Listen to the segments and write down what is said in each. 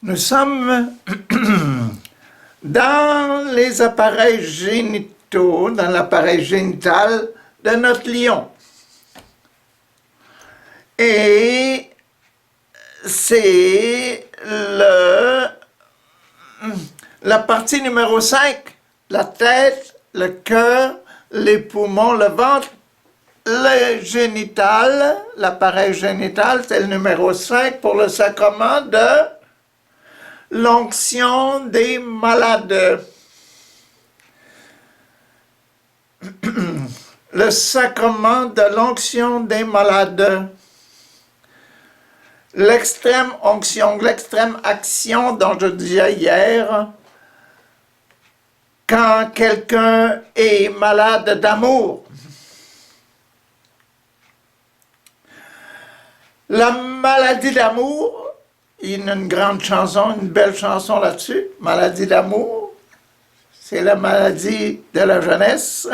Nous sommes dans les appareils génitaux, dans l'appareil génital de notre lion. Et c'est la partie numéro 5, la tête, le cœur, les poumons, le ventre, le génital, l'appareil génital, c'est le numéro 5 pour le sacrement de l'onction des malades. Le sacrement de l'onction des malades. L'extrême onction, l'extrême action dont je disais hier, quand quelqu'un est malade d'amour. La maladie d'amour, il y a une grande chanson, une belle chanson là-dessus, maladie d'amour, c'est la maladie de la jeunesse.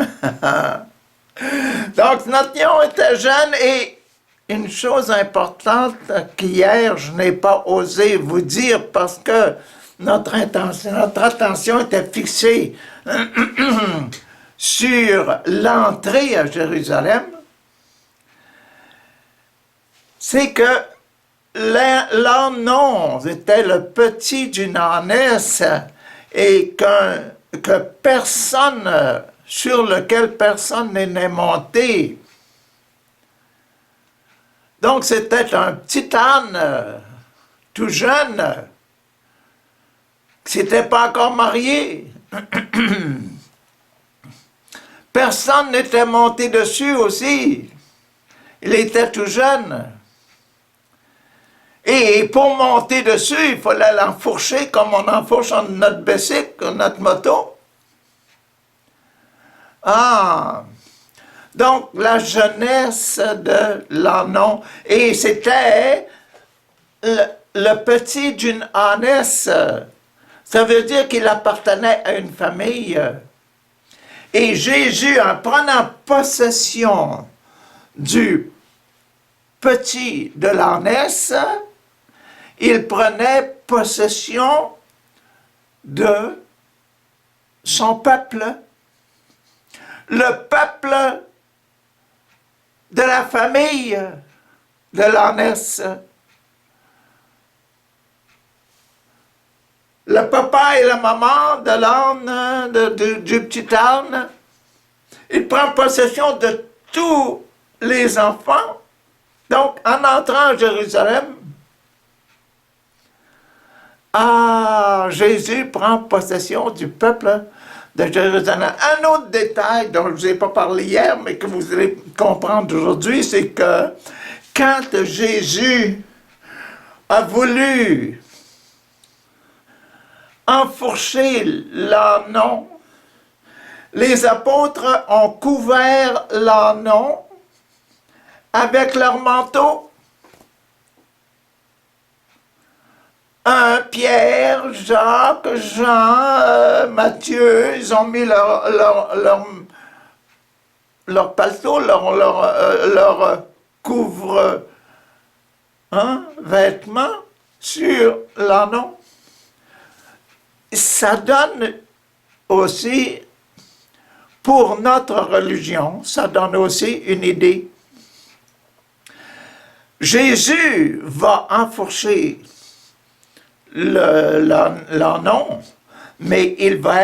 Donc notre lion était jeune et une chose importante qu'hier je n'ai pas osé vous dire parce que notre attention était fixée sur l'entrée à Jérusalem, c'est que l'ânon était le petit d'une ânesse et que personne, sur lequel personne n'est monté. Donc c'était un petit âne, tout jeune, qui n'était pas encore marié. Personne n'était monté dessus aussi. Il était tout jeune. Et pour monter dessus, il fallait l'enfourcher comme on enfourche notre bicycle, notre moto. Ah! Donc, la jeunesse de l'ânon. Et c'était le petit d'une ânesse. Ça veut dire qu'il appartenait à une famille. Et Jésus, en prenant possession du petit de l'ânesse, il prenait possession de son peuple. Le peuple de la famille de l'ânesse. Le papa et la maman de l'âne, du petit âne, il prend possession de tous les enfants. Donc, en entrant à Jérusalem, Jésus prend possession du peuple de Jérusalem. Un autre détail dont je ne vous ai pas parlé hier, mais que vous allez comprendre aujourd'hui, c'est que quand Jésus a voulu enfourcher l'ânon, les apôtres ont couvert l'ânon avec leur manteau. Pierre, Jacques, Jean, Matthieu, ils ont mis leur paletot, leur couvre-vêtement sur l'ânon. Ça donne aussi, pour notre religion, ça donne aussi une idée. Jésus va enfourcher l'ânon, mais il va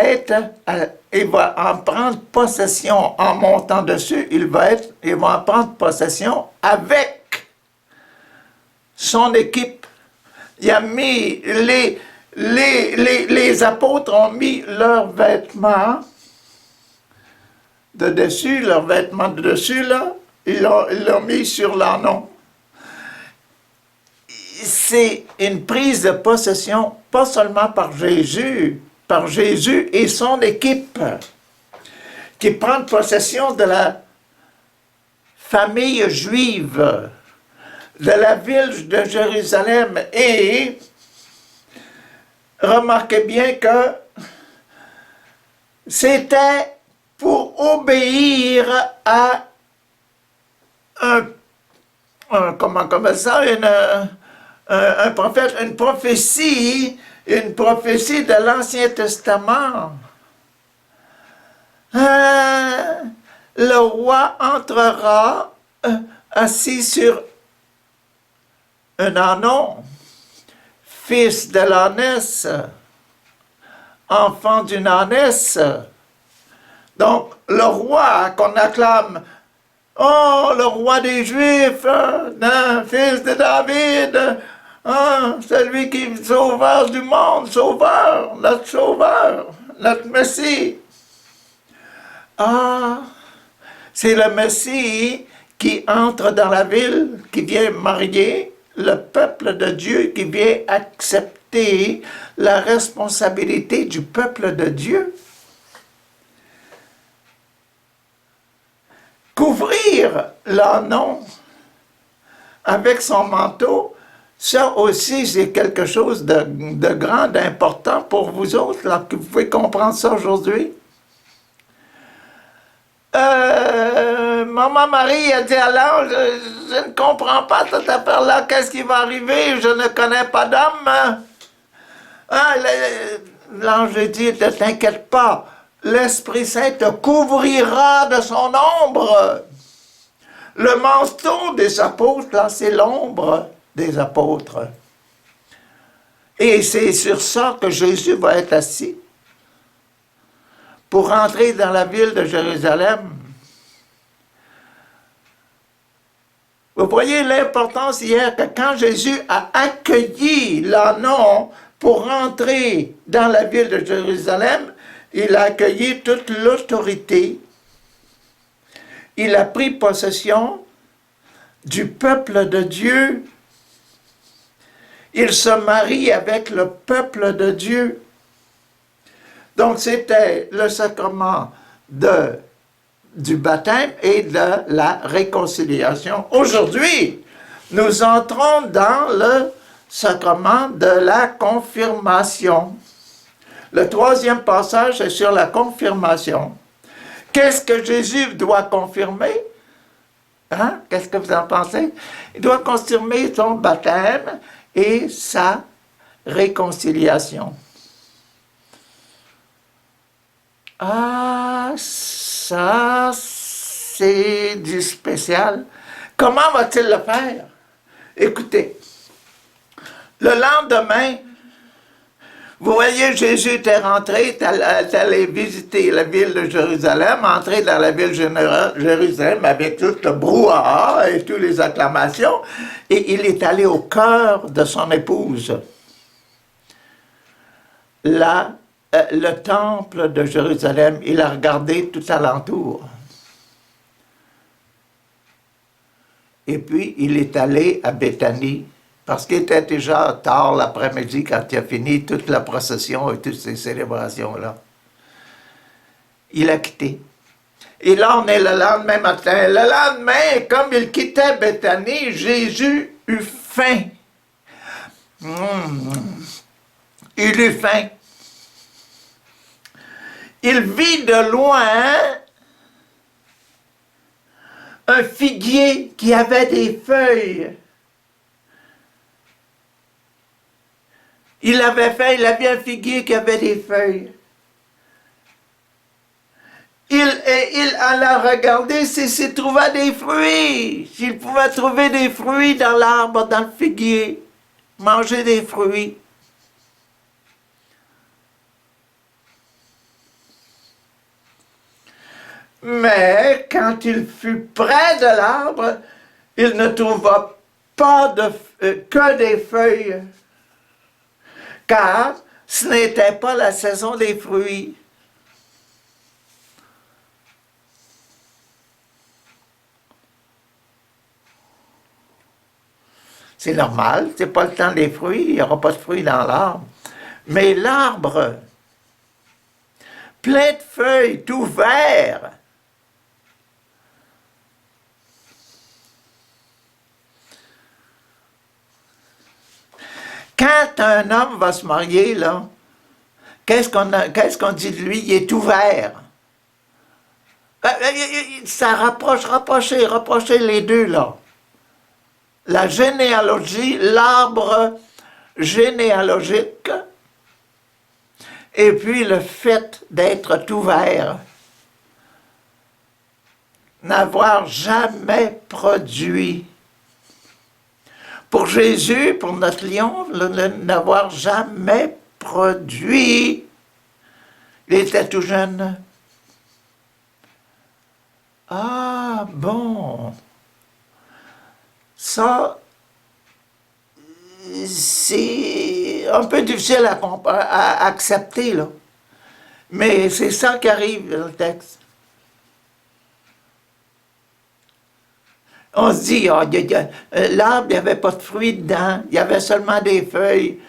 en prendre possession en montant dessus, il va en prendre possession avec son équipe. Il a mis les apôtres ont mis leurs vêtements de dessus, leurs vêtements de dessus, là, ils l'ont mis sur l'ânon. C'est une prise de possession, pas seulement par Jésus et son équipe, qui prennent possession de la famille juive, de la ville de Jérusalem. Et remarquez bien que c'était pour obéir à comment ça, un prophète, une prophétie de l'Ancien Testament. Le roi entrera assis sur un ânon, fils de l'ânesse, enfant d'une ânesse. Donc, le roi qu'on acclame, oh, le roi des Juifs, fils de David, celui qui est sauveur du monde, sauveur, notre Messie. Ah, c'est le Messie qui entre dans la ville, qui vient marier le peuple de Dieu, qui vient accepter la responsabilité du peuple de Dieu. Couvrir l'ânon avec son manteau, ça aussi c'est quelque chose de grand, d'important pour vous autres, là, que vous pouvez comprendre ça aujourd'hui. Maman Marie a dit alors, je ne comprends pas cette affaire-là, qu'est-ce qui va arriver, je ne connais pas d'homme. L'ange dit, ne t'inquiète pas, l'Esprit Saint te couvrira de son ombre. Le manteau des apôtres, là, c'est l'ombre des apôtres. Et c'est sur ça que Jésus va être assis pour entrer dans la ville de Jérusalem. Vous voyez l'importance hier que quand Jésus a accueilli l'ânon pour entrer dans la ville de Jérusalem, il a accueilli toute l'autorité. Il a pris possession du peuple de Dieu. Il se marie avec le peuple de Dieu. Donc, c'était le sacrement du baptême et de la réconciliation. Aujourd'hui, nous entrons dans le sacrement de la confirmation. Le troisième passage est sur la confirmation. Qu'est-ce que Jésus doit confirmer? Hein? Qu'est-ce que vous en pensez? Il doit confirmer son baptême et sa réconciliation. Ah, ça, c'est du spécial. Comment va-t-il le faire? Écoutez, le lendemain, vous voyez, Jésus était rentré, est allé visiter la ville de Jérusalem, entré dans la ville de Jérusalem avec tout le brouhaha et toutes les acclamations, et il est allé au cœur de son épouse. Là, le temple de Jérusalem, il a regardé tout alentour. Et puis, il est allé à Béthanie, parce qu'il était déjà tard l'après-midi quand il a fini toute la procession et toutes ces célébrations-là. Il a quitté. Et là, on est le lendemain matin. Le lendemain, comme il quittait Béthanie, Jésus eut faim. Il eut faim. Il vit de loin un figuier qui avait des feuilles. Il avait un figuier qui avait des feuilles. Il alla regarder s'il trouvait des fruits, s'il pouvait trouver des fruits dans l'arbre, dans le figuier, manger des fruits. Mais quand il fut près de l'arbre, il ne trouva pas que des feuilles, car ce n'était pas la saison des fruits. C'est normal, c'est pas le temps des fruits, il n'y aura pas de fruits dans l'arbre. Mais l'arbre, plein de feuilles, tout vert, quand un homme va se marier, là, qu'est-ce qu'on dit de lui? Il est ouvert. Ça rapprochez les deux, là. la généalogie, l'arbre généalogique, et puis le fait d'être ouvert, n'avoir jamais produit. Pour Jésus, pour notre lion, n'avoir jamais produit. Il était tout jeune. Ah bon, ça, c'est un peu difficile à accepter, là. Mais c'est ça qui arrive dans le texte. On se dit, oh, l'arbre, il n'y avait pas de fruits dedans, il y avait seulement des feuilles.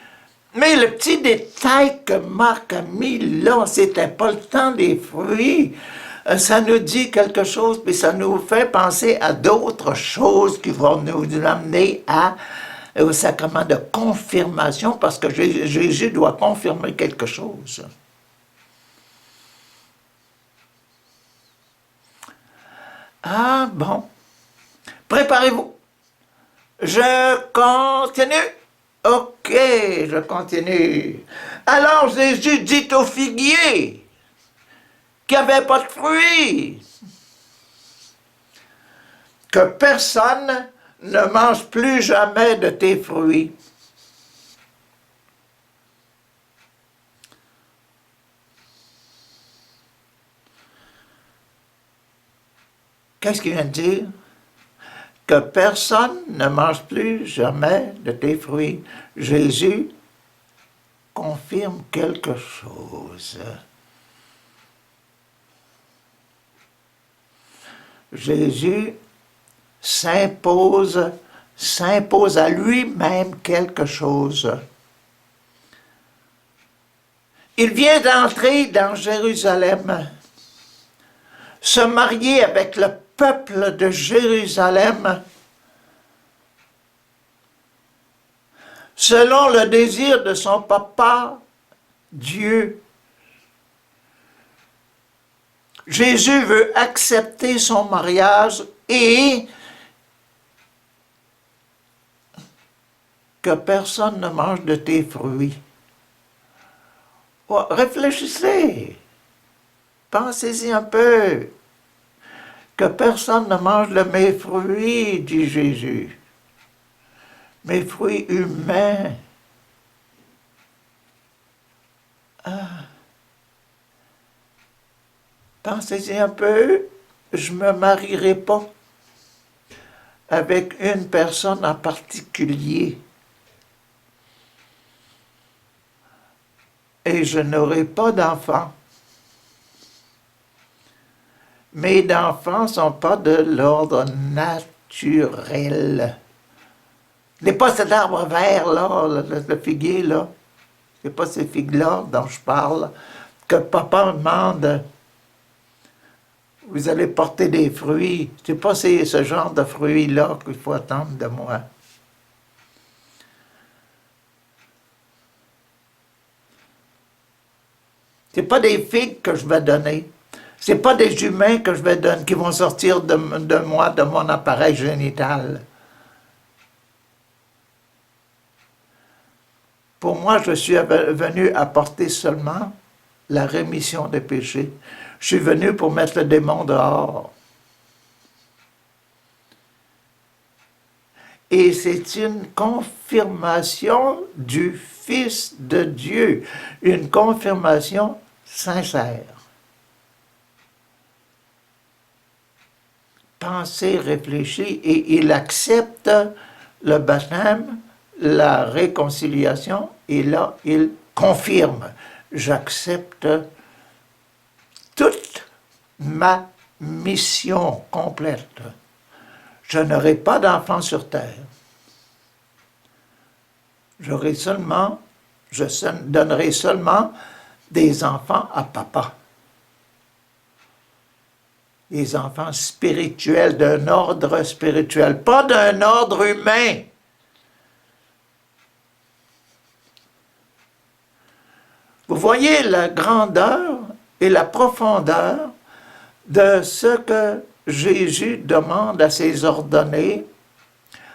Mais le petit détail que Marc a mis là, c'était pas le temps des fruits. Ça nous dit quelque chose, mais ça nous fait penser à d'autres choses qui vont nous amener au sacrement de confirmation, parce que Jésus doit confirmer quelque chose. Ah bon. Préparez-vous. Je continue. Ok, je continue. Alors Jésus dit au figuier qu'il n'y avait pas de fruits, que personne ne mange plus jamais de tes fruits. Qu'est-ce qu'il vient de dire? Que personne ne mange plus jamais de tes fruits. Jésus confirme quelque chose. Jésus s'impose à lui-même quelque chose. Il vient d'entrer dans Jérusalem, se marier avec le peuple de Jérusalem, selon le désir de son papa, Dieu. Jésus veut accepter son mariage et que personne ne mange de tes fruits. Oh, réfléchissez, pensez-y un peu. Que personne ne mange de mes fruits, dit Jésus. Mes fruits humains. Ah. Pensez-y un peu, je ne me marierai pas avec une personne en particulier. Et je n'aurai pas d'enfants. Mes enfants ne sont pas de l'ordre naturel. Ce n'est pas cet arbre vert, là, le figuier, là. Ce n'est pas ces figues-là dont je parle, que papa me demande. Vous allez porter des fruits. Ce n'est pas ce genre de fruits-là qu'il faut attendre de moi. Ce n'est pas des figues que je vais donner. Ce n'est pas des humains que je vais donner, qui vont sortir de moi, de mon appareil génital. Pour moi, je suis venu apporter seulement la rémission des péchés. Je suis venu pour mettre le démon dehors. Et c'est une confirmation du Fils de Dieu, une confirmation sincère. Pensez, réfléchissez, et il accepte le baptême, la réconciliation, et là, il confirme. J'accepte toute ma mission complète. Je n'aurai pas d'enfants sur terre. Je donnerai seulement des enfants à papa. Des enfants spirituels, d'un ordre spirituel, pas d'un ordre humain. Vous voyez la grandeur et la profondeur de ce que Jésus demande à ses ordonnés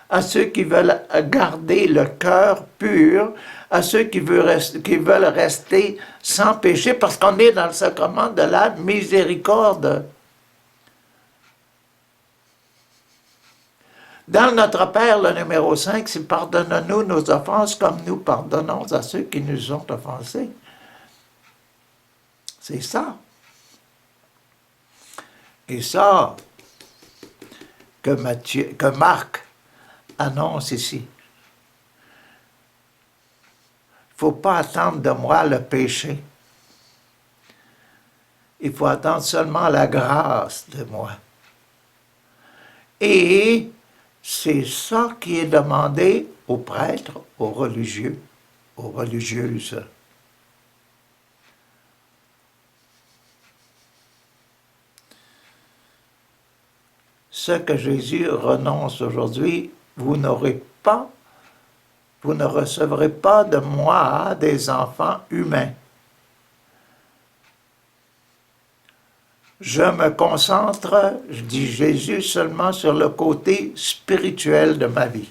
à ceux qui veulent garder le cœur pur, à ceux qui veulent rester sans péché, parce qu'on est dans le sacrement de la miséricorde. Dans Notre Père, le numéro 5, c'est « Pardonne-nous nos offenses comme nous pardonnons à ceux qui nous ont offensés ». C'est ça. Et ça, que Marc annonce ici. Il ne faut pas attendre de moi le péché. Il faut attendre seulement la grâce de moi. Et c'est ça qui est demandé aux prêtres, aux religieux, aux religieuses. Ce que Jésus renonce aujourd'hui, vous ne recevrez pas de moi des enfants humains. Je me concentre, je dis Jésus, seulement sur le côté spirituel de ma vie.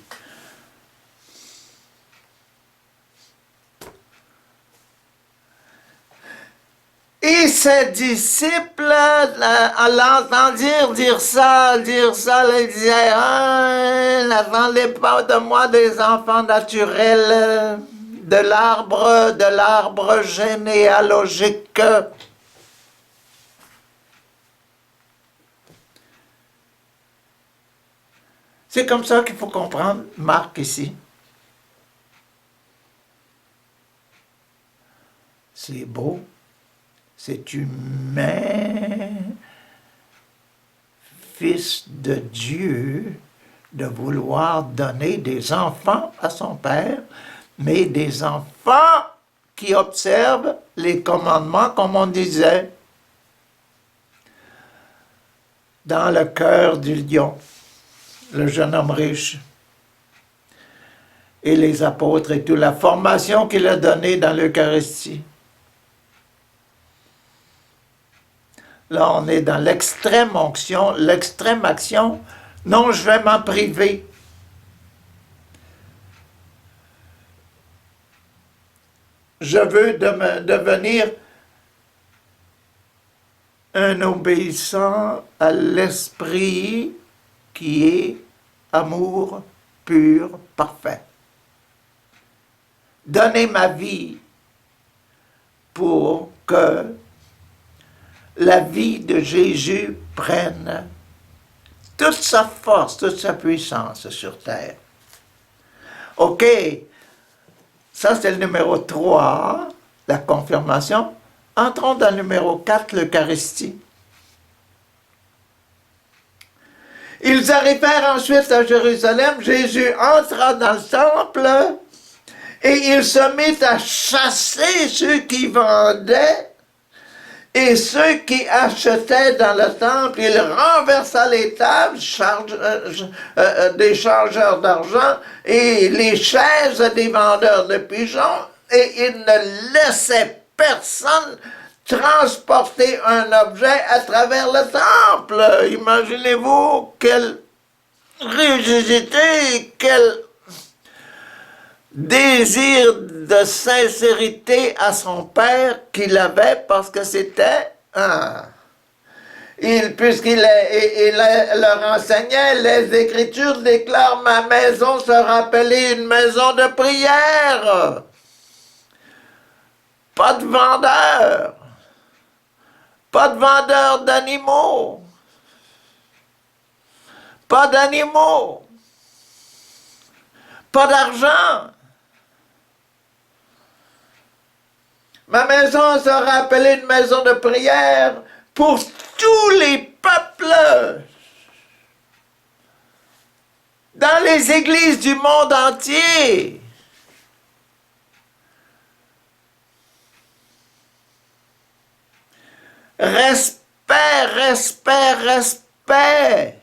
Et ses disciples, en l'entendant dire ça, ils disaient, ah, n'attendez pas de moi des enfants naturels, de l'arbre généalogique. C'est comme ça qu'il faut comprendre Marc ici. C'est beau. C'est humain, fils de Dieu, de vouloir donner des enfants à son Père, mais des enfants qui observent les commandements, comme on disait, dans le cœur du lion, le jeune homme riche, et les apôtres et toute la formation qu'il a donnée dans l'Eucharistie. Là, on est dans l'extrême onction, l'extrême action. Non, je vais m'en priver. Je veux devenir un obéissant à l'esprit qui est amour pur, parfait. Donner ma vie pour que la vie de Jésus prenne toute sa force, toute sa puissance sur terre. OK, ça c'est le numéro 3, la confirmation. Entrons dans le numéro 4, l'Eucharistie. Ils arrivèrent ensuite à Jérusalem, Jésus entra dans le temple et il se mit à chasser ceux qui vendaient. Et ceux qui achetaient dans le temple, il renversa les tables des changeurs d'argent et les chaises des vendeurs de pigeons, et il ne laissait personne transporter un objet à travers le temple. Imaginez-vous quelle rigidité, quel désir de sincérité à son père qu'il avait, parce que c'était puisqu'il leur enseignait, les Écritures déclarent: ma maison sera appelée une maison de prière. Pas de vendeurs, pas de vendeurs d'animaux, pas d'animaux, pas d'argent. Ma maison sera appelée une maison de prière pour tous les peuples. Dans les églises du monde entier. Respect, respect, respect.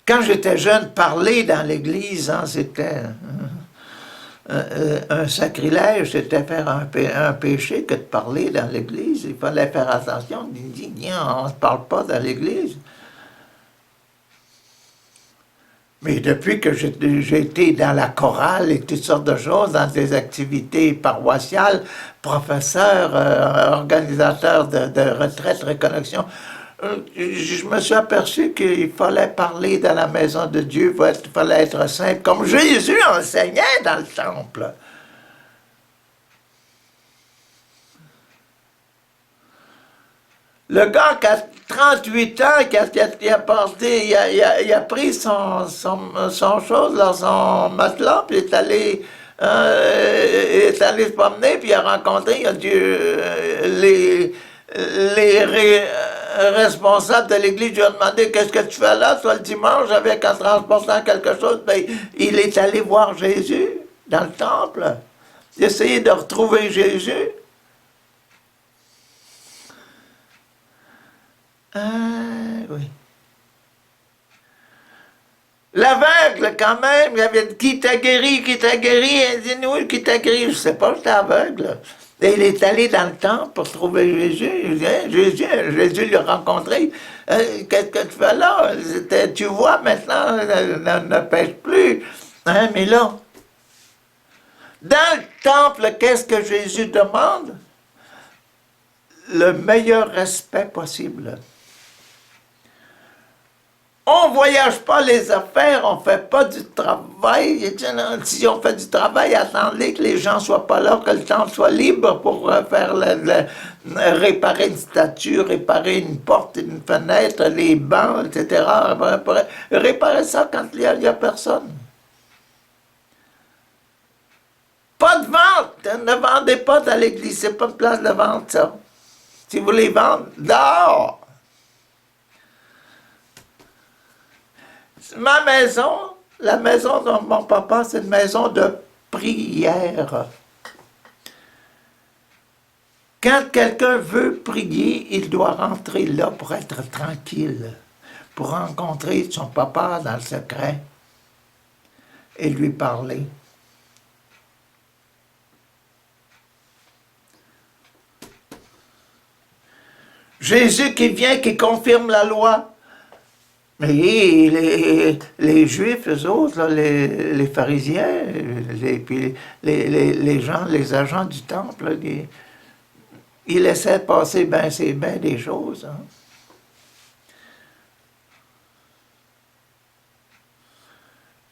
Quand j'étais jeune, parler dans l'église, c'était... un sacrilège, c'était faire un péché que de parler dans l'Église. Il fallait faire attention. Il dit, on ne parle pas dans l'Église. Mais depuis que j'ai été dans la chorale et toutes sortes de choses, dans des activités paroissiales, professeur, organisateur de retraite, réconnexion, je me suis aperçu qu'il fallait parler dans la maison de Dieu, il fallait être simple, comme Jésus enseignait dans le temple. Le gars qui a 38 ans, il a pris son chose dans son matelas, puis il est allé se promener, puis il a rencontré, il a dit, responsables de l'église lui ont demandé qu'est-ce que tu fais là, toi le dimanche, avec en transportant quelque chose. Ben, il est allé voir Jésus dans le temple. Il a essayé de retrouver Jésus. Oui. L'aveugle, quand même, il avait dit, qui t'a guéri, il dit, oui, qui t'a guéri, je ne sais pas, j'étais aveugle. Et il est allé dans le temple pour trouver Jésus. Il dit, hein, Jésus l'a rencontré. Qu'est-ce que tu fais là? Tu vois maintenant, ne pêche plus. Hein, mais là, dans le temple, qu'est-ce que Jésus demande? Le meilleur respect possible. On ne voyage pas les affaires, on ne fait pas du travail. Si on fait du travail, attendez que les gens ne soient pas là, que le temple soit libre pour faire réparer une statue, réparer une porte, une fenêtre, les bancs, etc. Réparer ça quand il n'y a personne. Pas de vente, ne vendez pas dans l'église, c'est pas une place de vente, ça. Si vous voulez vendre, dehors. Ma maison, la maison de mon papa, c'est une maison de prière. Quand quelqu'un veut prier, il doit rentrer là pour être tranquille, pour rencontrer son papa dans le secret et lui parler. Jésus qui vient, qui confirme la loi. Mais les Juifs, eux autres, là, les pharisiens, les gens, les agents du temple, là, ils laissaient passer bien des choses. Hein.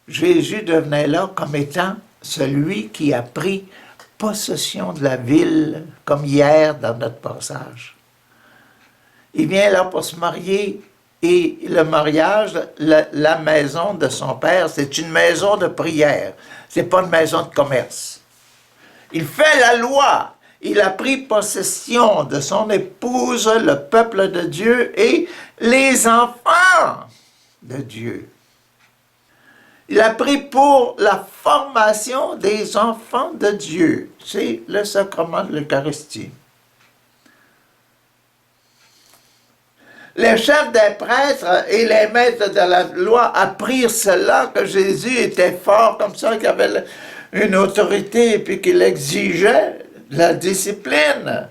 Jésus devenait là comme étant celui qui a pris possession de la ville, comme hier dans notre passage. Il vient là pour se marier. Et le mariage, la maison de son père, c'est une maison de prière. C'est pas une maison de commerce. Il fait la loi. Il a pris possession de son épouse, le peuple de Dieu et les enfants de Dieu. Il a pris pour la formation des enfants de Dieu. C'est le sacrement de l'Eucharistie. Les chefs des prêtres et les maîtres de la loi apprirent cela, que Jésus était fort comme ça, qu'il avait une autorité et puis qu'il exigeait la discipline.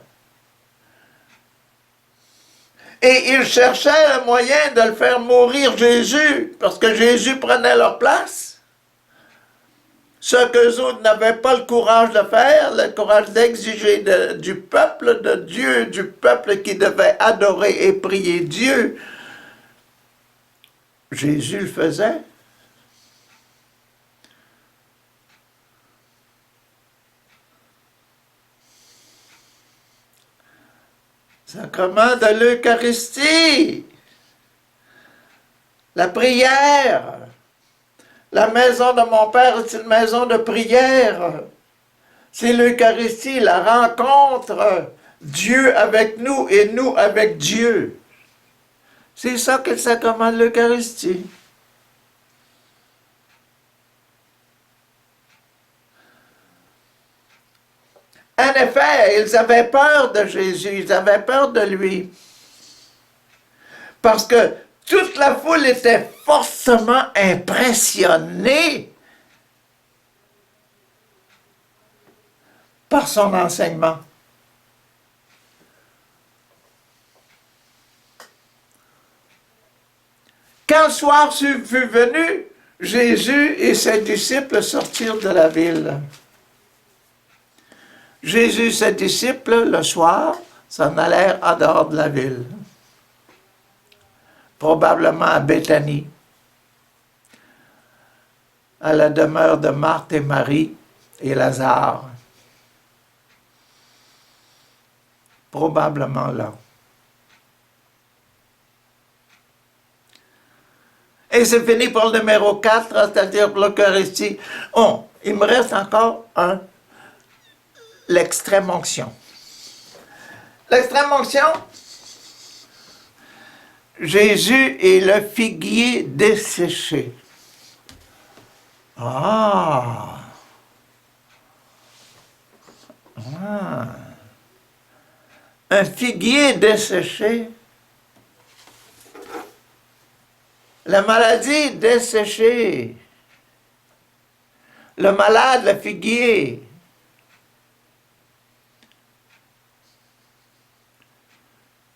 Et ils cherchaient un moyen de le faire mourir Jésus, parce que Jésus prenait leur place. Ce qu'eux autres n'avaient pas le courage de faire, le courage d'exiger du peuple de Dieu, du peuple qui devait adorer et prier Dieu, Jésus le faisait. Sacrement de l'Eucharistie, la prière. La maison de mon Père est une maison de prière. C'est l'Eucharistie, la rencontre, Dieu avec nous et nous avec Dieu. C'est ça qu'est le sacrement de l'Eucharistie. En effet, ils avaient peur de Jésus, ils avaient peur de lui. Parce que toute la foule était fortement impressionnée par son enseignement. Quand le soir fut venu, Jésus et ses disciples sortirent de la ville. Jésus et ses disciples, le soir, s'en allèrent en dehors de la ville, probablement à Béthanie, à la demeure de Marthe et Marie et Lazare. Probablement là. Et c'est fini pour le numéro 4, c'est-à-dire pour l'Eucharistie. Oh, il me reste encore l'extrême onction. L'extrême onction, Jésus est le figuier desséché. Ah! Un figuier desséché. La maladie desséchée. Le malade, le figuier.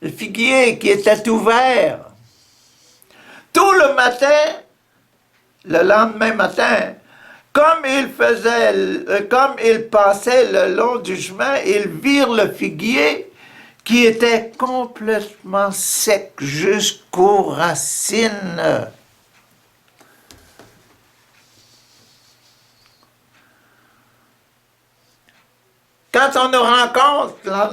Le figuier qui était ouvert. Tout le matin, le lendemain matin, comme il passait le long du chemin, ils virent le figuier qui était complètement sec jusqu'aux racines. Quand on nous rencontre, là,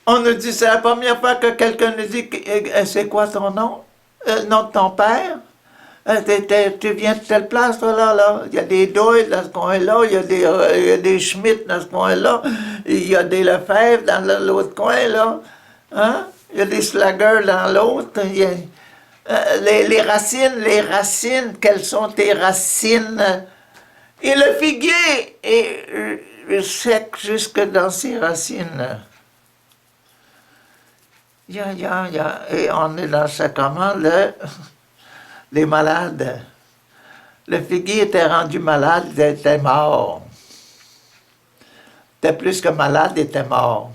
on nous dit, c'est la première fois que quelqu'un nous dit, c'est quoi ton nom? Nom de ton père? Tu viens de telle place, toi, là? Il y a des Doyle dans ce coin-là, il y a des Schmitt dans ce coin-là, il y a des Lefebvre dans l'autre coin, là. Hein? Il y a des Slager dans l'autre. Les racines, quelles sont tes racines? Et le figuier est sec jusque dans ses racines. Et on est dans le sacrement, les malades. Le figuier était rendu malade, il était mort. Il était plus que malade, il était mort.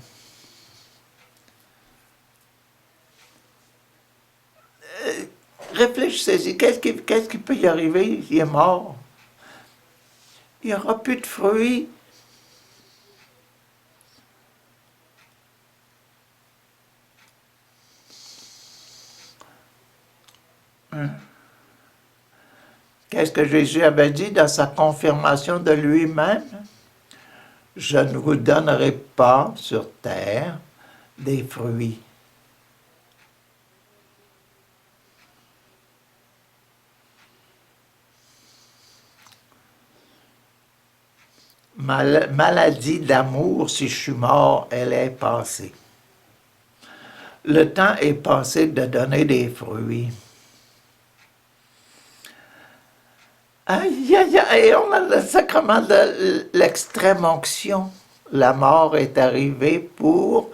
Réfléchissez-y, qu'est-ce qui peut y arriver? Il est mort. Il n'y aura plus de fruits. Qu'est-ce que Jésus avait dit dans sa confirmation de lui-même? Je ne vous donnerai pas sur terre des fruits. Maladie d'amour, si je suis mort, elle est passée. Le temps est passé de donner des fruits. Et on a le sacrement de l'extrême onction. La mort est arrivée pour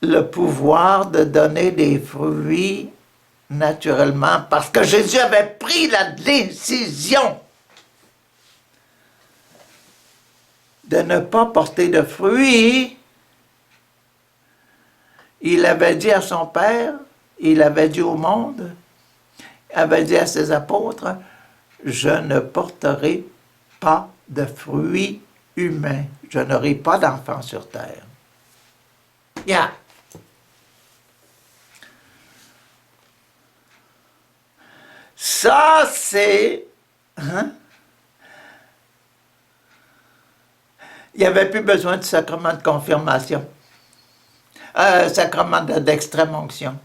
le pouvoir de donner des fruits naturellement, parce que Jésus avait pris la décision de ne pas porter de fruits. Il avait dit à son Père, il avait dit au monde, il avait dit à ses apôtres, je ne porterai pas de fruits humains. Je n'aurai pas d'enfants sur terre. Yeah. Ça, c'est... Hein? Il n'y avait plus besoin de sacrement de confirmation. Sacrement d'extrême onction.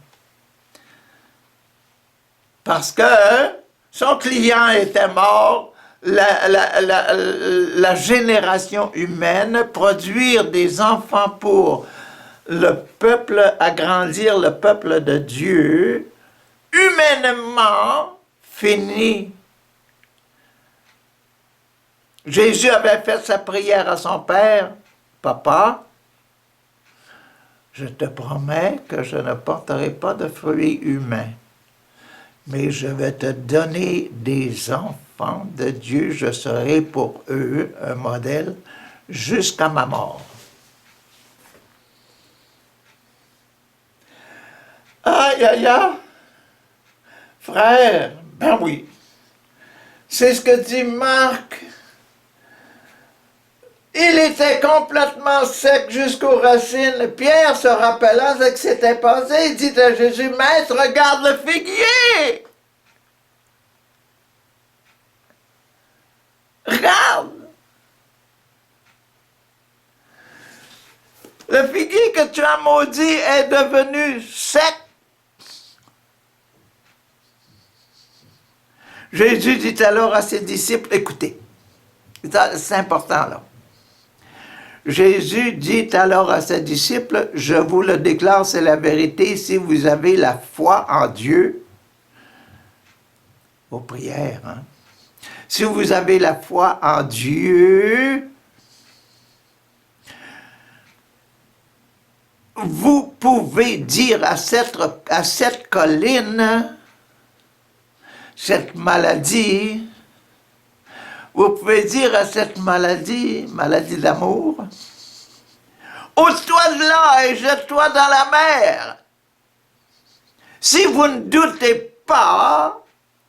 Parce que son client était mort, la génération humaine, produire des enfants pour le peuple, agrandir le peuple de Dieu, humainement fini. Jésus avait fait sa prière à son Père, Papa, je te promets que je ne porterai pas de fruits humains, mais je vais te donner des enfants enfants de Dieu, je serai pour eux un modèle jusqu'à ma mort. Aïe, aïe, aïe, frère, ben oui, c'est ce que dit Marc. Il était complètement sec jusqu'aux racines. Pierre se rappela ce qui s'était passé. Il dit à Jésus, Maître, regarde le figuier. Regarde. Le figuier que tu as maudit est devenu sec. Jésus dit alors à ses disciples, écoutez, c'est important là. Jésus dit alors à ses disciples, je vous le déclare, c'est la vérité, si vous avez la foi en Dieu, vos prières, hein? Si vous avez la foi en Dieu, vous pouvez dire à cette colline, cette maladie, vous pouvez dire à cette maladie d'amour, ôte-toi de là et jette-toi dans la mer. Si vous ne doutez pas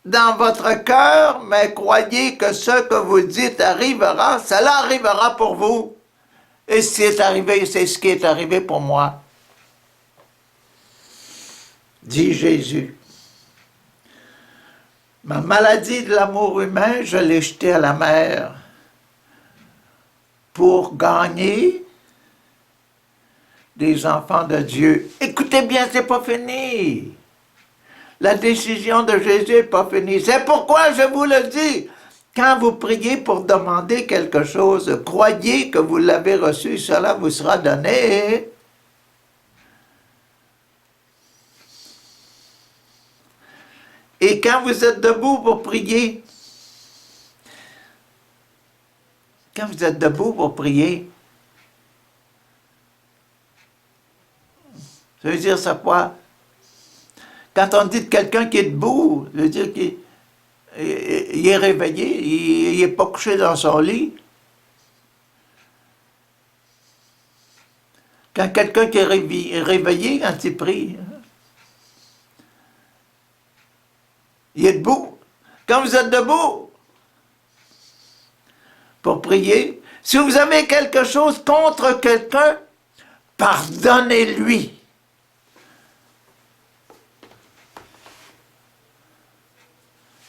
dans votre cœur, mais croyez que ce que vous dites arrivera, cela arrivera pour vous. Et ce qui est arrivé, c'est ce qui est arrivé pour moi. Dit Jésus. Ma maladie de l'amour humain, je l'ai jetée à la mer pour gagner des enfants de Dieu. Écoutez bien, c'est pas fini. La décision de Jésus n'est pas finie. C'est pourquoi je vous le dis. Quand vous priez pour demander quelque chose, croyez que vous l'avez reçu, cela vous sera donné. Et quand vous êtes debout pour prier, ça veut dire ça quoi? Quand on dit de quelqu'un qui est debout, ça veut dire qu'il est réveillé, il n'est pas couché dans son lit. Quand quelqu'un qui est réveillé, quand il prie, il est debout. Quand vous êtes debout pour prier, si vous avez quelque chose contre quelqu'un, pardonnez-lui.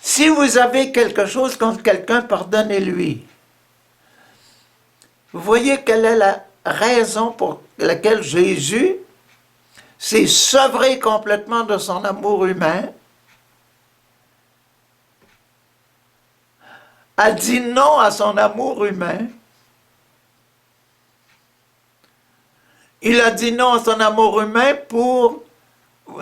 Si vous avez quelque chose contre quelqu'un, pardonnez-lui. Vous voyez quelle est la raison pour laquelle Jésus s'est sevré complètement de son amour humain, a dit non à son amour humain. Il a dit non à son amour humain pour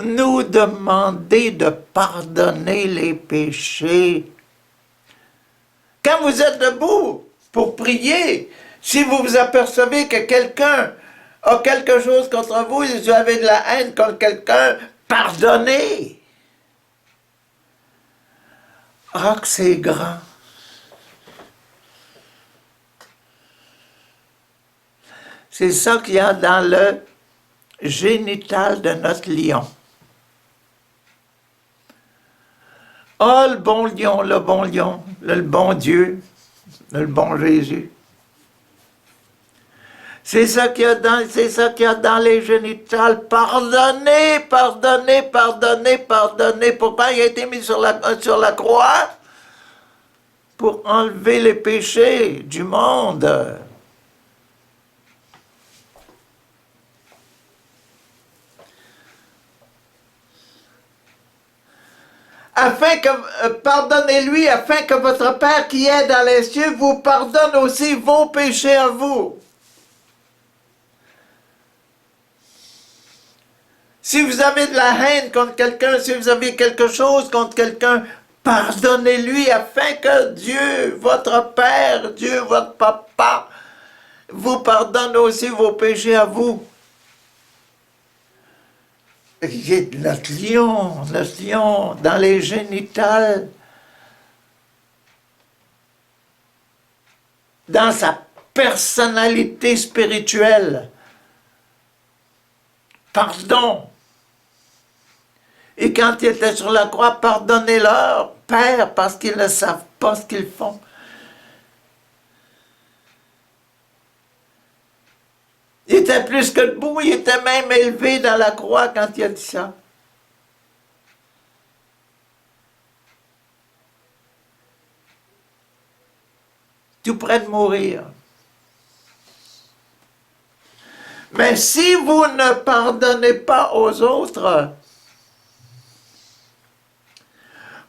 nous demander de pardonner les péchés. Quand vous êtes debout pour prier, si vous vous apercevez que quelqu'un a quelque chose contre vous, si vous avez de la haine contre quelqu'un, pardonnez. Ah, que c'est grand. C'est ça qu'il y a dans le génital de notre lion. Oh, le bon lion, le bon Dieu, le bon Jésus. C'est ça qu'il y a dans les génitales. Pardonnez. Pourquoi il a été mis sur la croix? Pour enlever les péchés du monde. Pardonnez-lui, afin que votre Père qui est dans les cieux vous pardonne aussi vos péchés à vous. Si vous avez de la haine contre quelqu'un, si vous avez quelque chose contre quelqu'un, pardonnez-lui afin que Dieu, votre Père, Dieu, votre Papa, vous pardonne aussi vos péchés à vous. J'ai notre lion, dans les génitales. dans sa personnalité spirituelle. Pardon. Et quand il était sur la croix, pardonnez-leur, Père, parce qu'ils ne savent pas ce qu'ils font. Il était plus que debout, il était même élevé dans la croix quand il a dit ça. Tout près de mourir. Mais si vous ne pardonnez pas aux autres,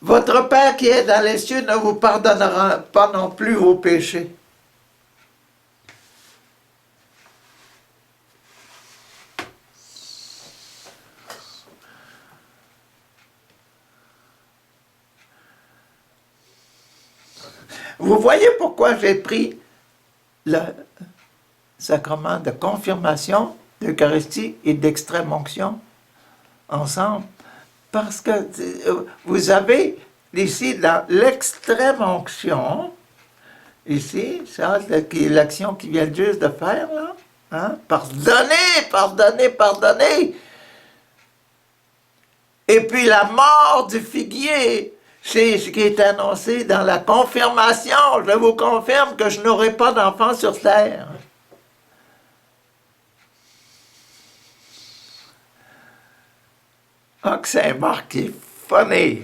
votre Père qui est dans les cieux ne vous pardonnera pas non plus vos péchés. Vous voyez pourquoi j'ai pris le sacrement de confirmation, d'Eucharistie et d'extrême-onction ensemble? Parce que vous avez ici dans l'extrême-onction, ici, ça, l'action qui vient juste de faire, là, hein? Pardonnez, pardonnez, pardonnez. Et puis la mort du figuier, c'est ce qui est annoncé dans la confirmation. Je vous confirme que je n'aurai pas d'enfant sur terre. Ah, que c'est marqué, funny.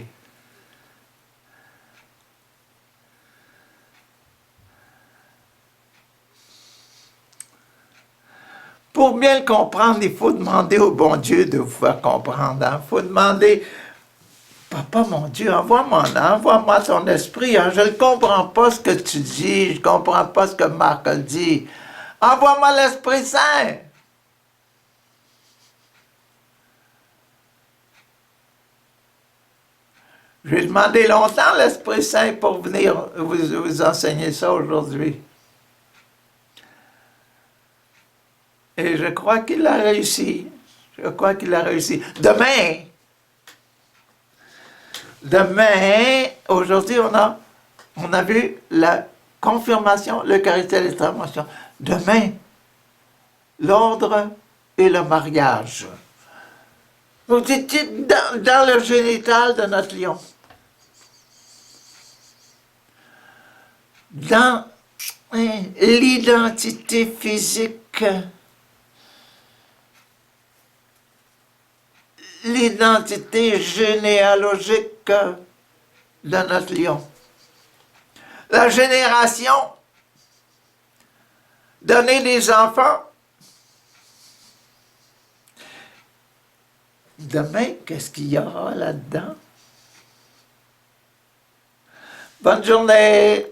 Pour bien le comprendre, il faut demander au bon Dieu de vous faire comprendre. Il faut demander, Papa, mon Dieu, envoie-moi ton esprit. Hein. Je ne comprends pas ce que tu dis, je ne comprends pas ce que Marc a dit. Envoie-moi l'Esprit Saint. J'ai demandé longtemps l'Esprit Saint pour venir vous enseigner ça aujourd'hui. Et je crois qu'il a réussi. Je crois qu'il a réussi. Demain, aujourd'hui, on a vu la confirmation, l'Eucharistie et l'extrême-onction. Demain, l'ordre et le mariage. Vous étiez dans le génital de notre lion. Dans l'identité physique, l'identité généalogique de notre lion. La génération, donner des enfants. Demain, qu'est-ce qu'il y aura là-dedans? Bonne journée!